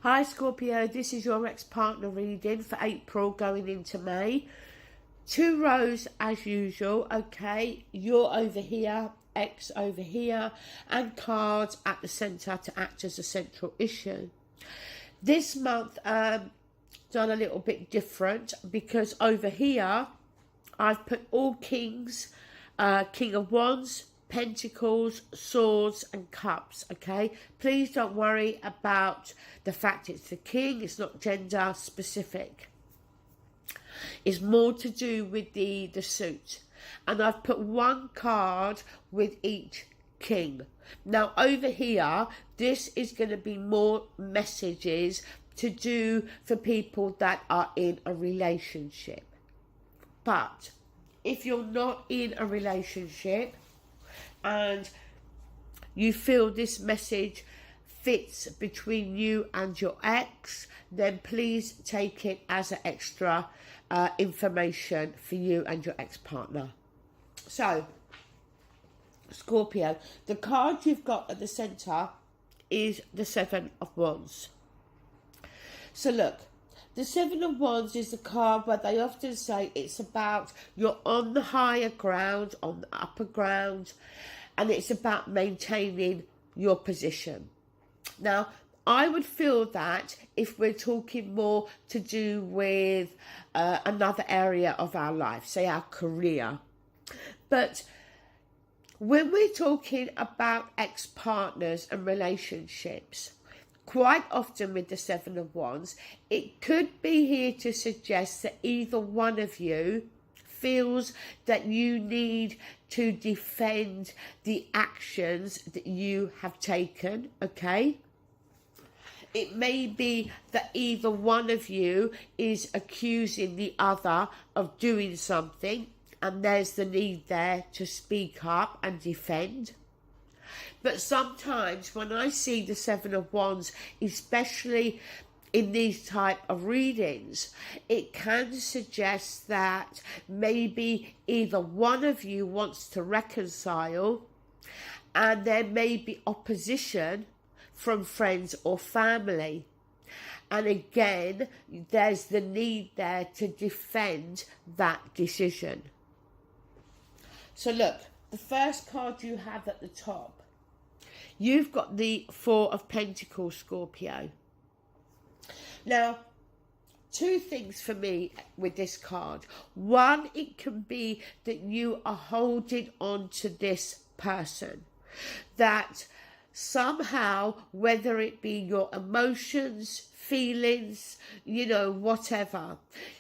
Hi Scorpio, this is your ex-partner reading for April going into May. 2 rows as usual, okay? You're over here, X over here, and cards at the centre to act as a central issue. This month, done a little bit different because over here, I've put all kings, King of Wands, Pentacles, Swords and Cups, okay? Please don't worry about the fact it's the king. It's not gender specific. It's more to do with the suit. And I've put 1 card with each king. Now over here, this is going to be more messages to do for people that are in a relationship. But if you're not in a relationship, and you feel this message fits between you and your ex, then please take it as an extra information for you and your ex-partner. So, Scorpio, the card you've got at the centre is the 7 of Wands. So look, the 7 of Wands is the card where they often say it's about you're on the higher ground, on the upper ground, and it's about maintaining your position. Now, I would feel that if we're talking more to do with another area of our life, say our career. But when we're talking about ex-partners and relationships, quite often with the 7 of Wands, it could be here to suggest that either one of you feels that you need to defend the actions that you have taken, okay? It may be that either one of you is accusing the other of doing something, and there's the need there to speak up and defend. But sometimes when I see the 7 of Wands, especially in these type of readings, it can suggest that maybe either one of you wants to reconcile, and there may be opposition from friends or family. And again, there's the need there to defend that decision. So look, the first card you have at the top, you've got the 4 of Pentacles, Scorpio. Now, 2 things for me with this card. One, it can be that you are holding on to this person, that somehow, whether it be your emotions, feelings, you know, whatever,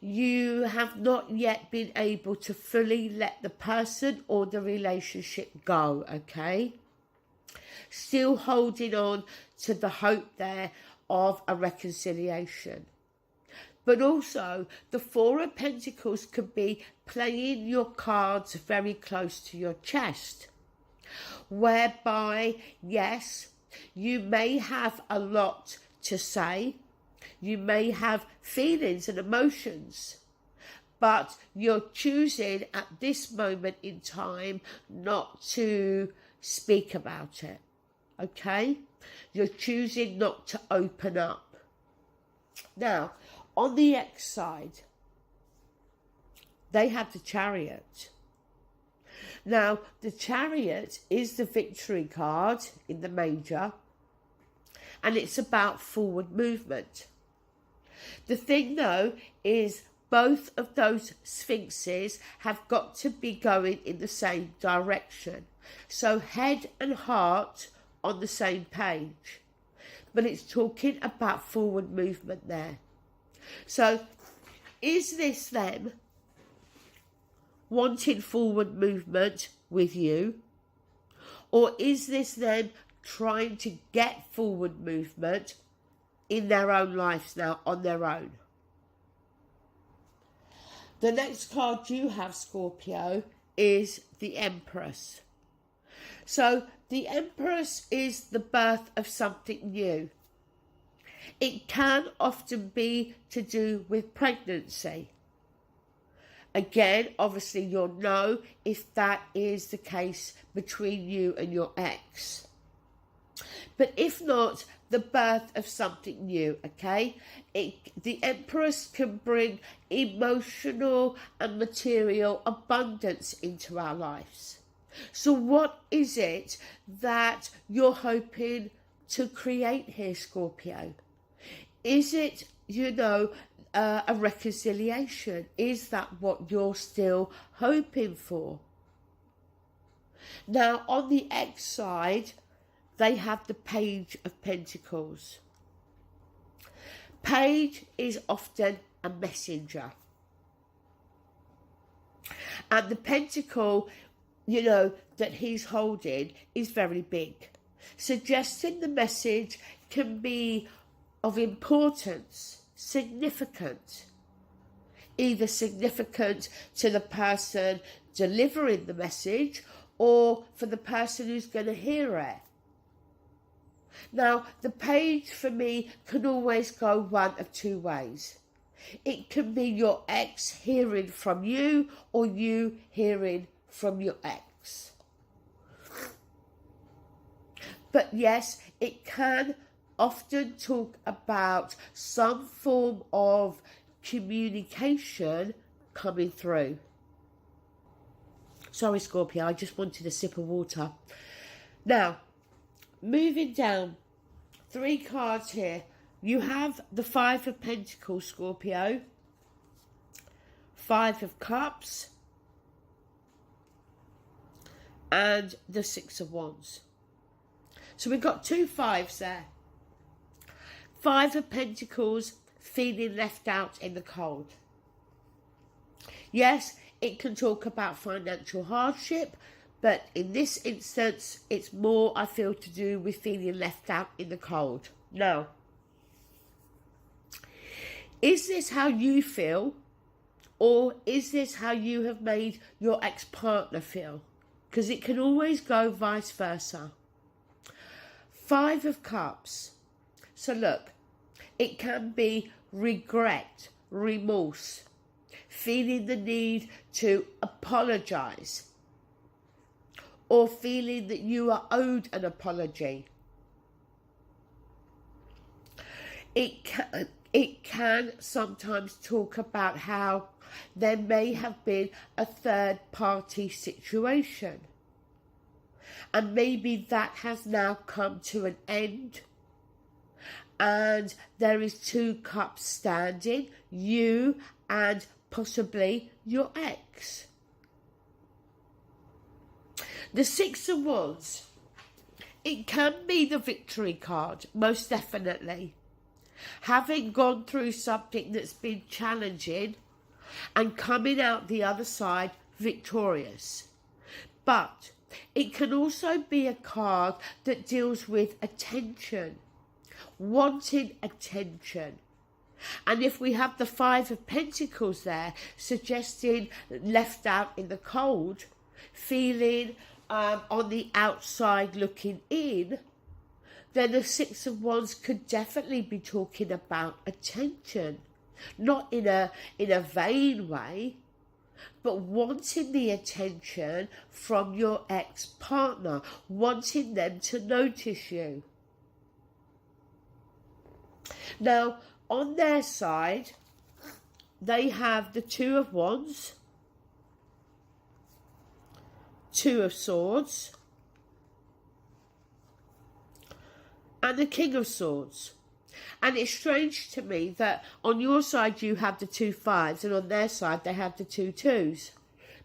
you have not yet been able to fully let the person or the relationship go, okay? Still holding on to the hope there of a reconciliation. But also, the 4 of Pentacles could be playing your cards very close to your chest, whereby, yes, you may have a lot to say, you may have feelings and emotions, but you're choosing at this moment in time not to speak about it, okay? You're choosing not to open up. Now, on the X side, they have the Chariot. Now, the Chariot is the victory card in the major, and it's about forward movement. The thing, though, is both of those sphinxes have got to be going in the same direction. So head and heart on the same page. But it's talking about forward movement there. So is this them wanting forward movement with you? Or is this them trying to get forward movement in their own lives now, on their own? The next card you have, Scorpio, is the Empress. So the Empress is the birth of something new. It can often be to do with pregnancy. Again, obviously you'll know if that is the case between you and your ex. But if not, the birth of something new, okay? The Empress can bring emotional and material abundance into our lives. So what is it that you're hoping to create here, Scorpio? Is it, a reconciliation? Is that what you're still hoping for? Now, on the X side, they have the Page of Pentacles. Page is often a messenger. And the pentacle, that he's holding is very big, suggesting the message can be of importance, significant, either significant to the person delivering the message or for the person who's going to hear it. Now, the page for me can always go one of two ways. It can be your ex hearing from you or you hearing from your ex. But yes, it can often talk about some form of communication coming through. Sorry, Scorpio, I just wanted a sip of water. Now, moving down, 3 cards here. You have the 5 of Pentacles, Scorpio, 5 of Cups, and the 6 of Wands. So we've got 2 5s there. 5 of Pentacles, feeling left out in the cold. Yes, it can talk about financial hardship, but in this instance, it's more, I feel, to do with feeling left out in the cold. Now, is this how you feel, or is this how you have made your ex-partner feel? Because it can always go vice versa. 5 of Cups. So look, it can be regret, remorse, feeling the need to apologise, or feeling that you are owed an apology. It can sometimes talk about how there may have been a third party situation, and maybe that has now come to an end, and there is 2 cups standing, you and possibly your ex. The 6 of Wands, it can be the victory card, most definitely. Having gone through something that's been challenging and coming out the other side victorious. But it can also be a card that deals with attention, wanting attention. And if we have the 5 of Pentacles there, suggesting left out in the cold, feeling on the outside looking in, then the 6 of Wands could definitely be talking about attention. Not in a vain way, but wanting the attention from your ex-partner, wanting them to notice you. Now, on their side, they have the 2 of Wands, 2 of Swords, and the King of Swords. And it's strange to me that on your side you have the 2 5s and on their side they have the 2 2s.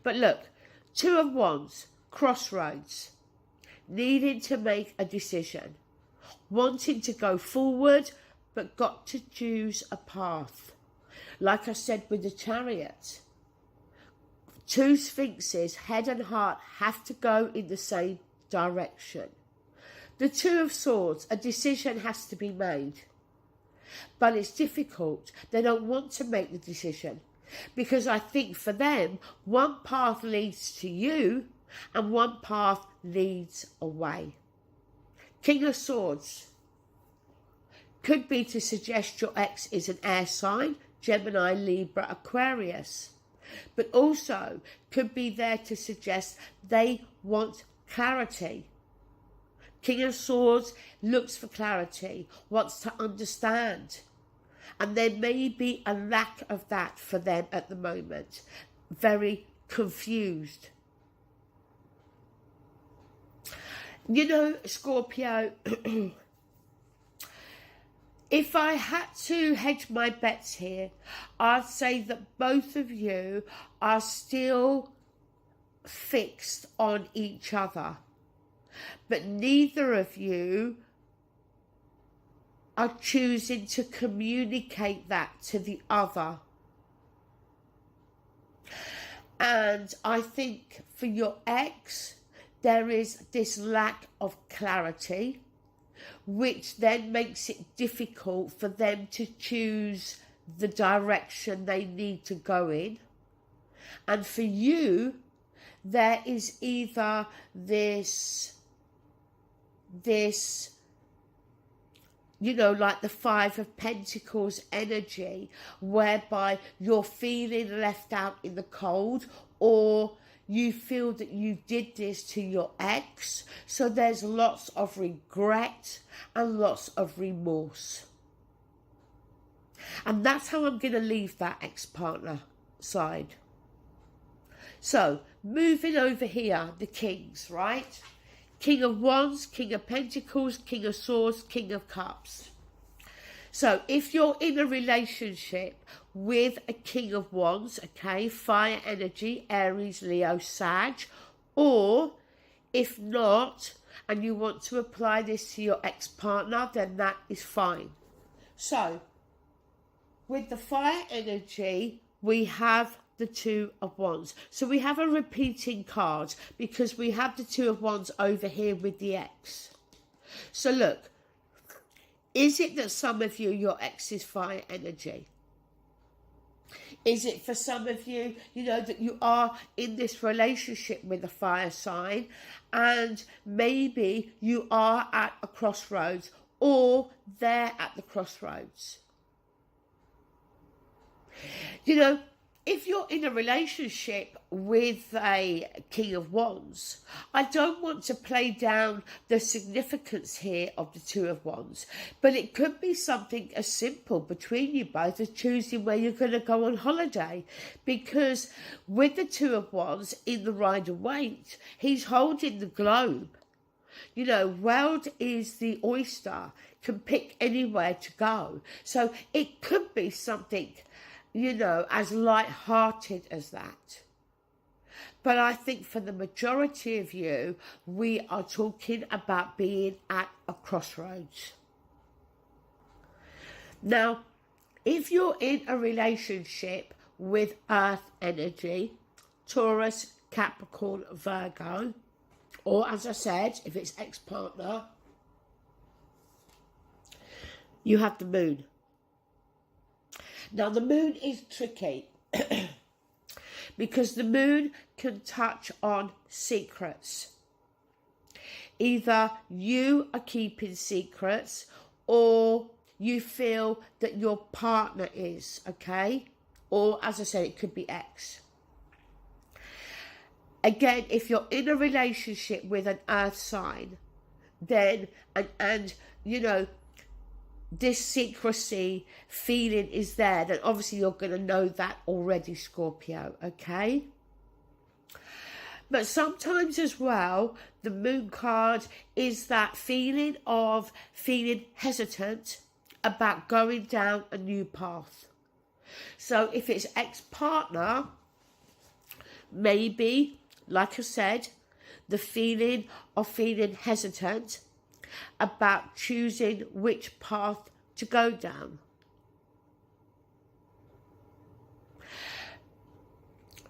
But look, 2 of Wands, crossroads, needing to make a decision, wanting to go forward but got to choose a path. Like I said with the Chariot, 2 Sphinxes, head and heart, have to go in the same direction. The 2 of Swords, a decision has to be made. But it's difficult. They don't want to make the decision. Because I think for them, one path leads to you and one path leads away. King of Swords could be to suggest your ex is an air sign, Gemini, Libra, Aquarius. But also could be there to suggest they want clarity. King of Swords looks for clarity, wants to understand. And there may be a lack of that for them at the moment. Very confused. You know, Scorpio, if I had to hedge my bets here, I'd say that both of you are still fixed on each other. But neither of you are choosing to communicate that to the other. And I think for your ex, there is this lack of clarity, which then makes it difficult for them to choose the direction they need to go in. And for you, there is either this, you know, like the Five of Pentacles energy, whereby you're feeling left out in the cold, or you feel that you did this to your ex. So there's lots of regret and lots of remorse. And that's how I'm going to leave that ex-partner side. So, moving over here, the kings, right? King of Wands, King of Pentacles, King of Swords, King of Cups. So, if you're in a relationship with a King of Wands, okay, fire energy, Aries, Leo, Sag, or if not, and you want to apply this to your ex-partner, then that is fine. So, with the fire energy, we have the Two of Wands. So we have a repeating card because we have the Two of Wands over here with the ex. So look, is it that some of you, your ex is fire energy? Is it for some of you, you know, that you are in this relationship with a fire sign and maybe you are at a crossroads or they're at the crossroads? You know, if you're in a relationship with a King of Wands, I don't want to play down the significance here of the Two of Wands, but it could be something as simple between you both as choosing where you're going to go on holiday. Because with the Two of Wands in the Rider-Waite, he's holding the globe. You know, world is the oyster, can pick anywhere to go. So it could be something, you know, as light-hearted as that. But I think for the majority of you, we are talking about being at a crossroads. Now, if you're in a relationship with Earth energy, Taurus, Capricorn, Virgo, or as I said, if it's ex-partner, you have the Moon. Now, the Moon is tricky because the Moon can touch on secrets. Either you are keeping secrets or you feel that your partner is, okay? Or, as I said, it could be ex. Again, if you're in a relationship with an earth sign, then, and you know, this secrecy feeling is there, then obviously you're going to know that already, Scorpio, okay? But sometimes as well, the Moon card is that feeling of feeling hesitant about going down a new path. So if it's ex-partner, maybe, like I said, the feeling of feeling hesitant about choosing which path to go down.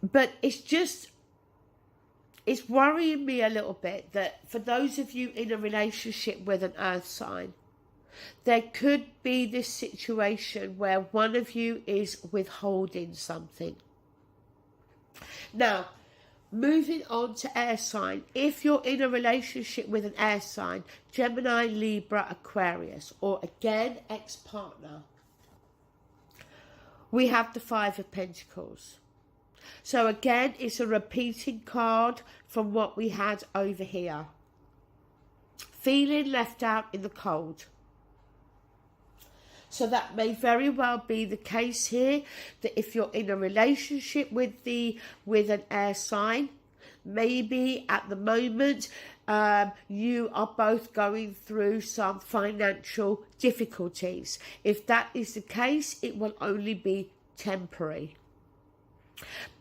But it's worrying me a little bit that for those of you in a relationship with an earth sign, there could be this situation where one of you is withholding something. Now, moving on to air sign, if you're in a relationship with an air sign, Gemini, Libra, Aquarius, or again, ex-partner, we have the Five of Pentacles. So again, it's a repeating card from what we had over here. feeling left out in the cold. So that may very well be the case here, that if you're in a relationship with an air sign, maybe at the moment you are both going through some financial difficulties. If that is the case, it will only be temporary.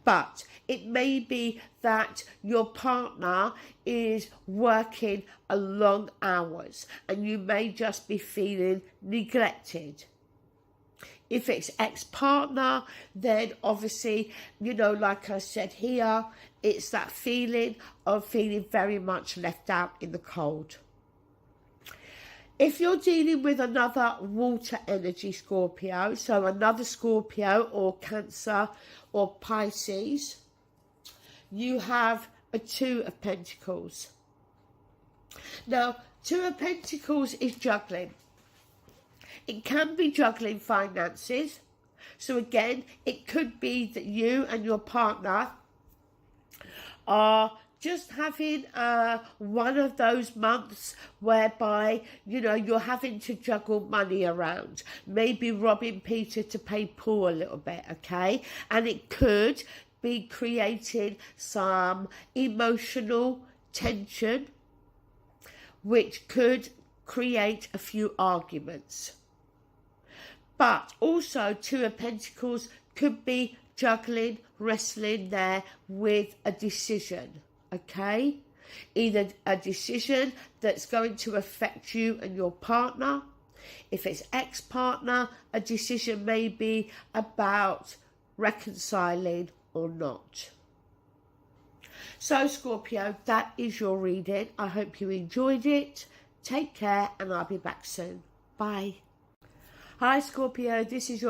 But it may be that your partner is working a long hours and you may just be feeling neglected. If it's ex-partner, then obviously, you know, like I said here, it's that feeling of feeling very much left out in the cold. If you're dealing with another water energy Scorpio, so another Scorpio or Cancer or Pisces, you have a Two of Pentacles. Now, Two of Pentacles is juggling. It can be juggling finances. So again, it could be that you and your partner are just having one of those months whereby, you know, you're having to juggle money around. Maybe robbing Peter to pay Paul a little bit, okay? And it could be creating some emotional tension, which could create a few arguments. But also, Two of Pentacles could be juggling, wrestling there with a decision, okay? Either a decision that's going to affect you and your partner. If it's ex-partner, a decision may be about reconciling or not. So, Scorpio, that is your reading. I hope you enjoyed it. Take care, and I'll be back soon. Bye. Hi, Scorpio. This is your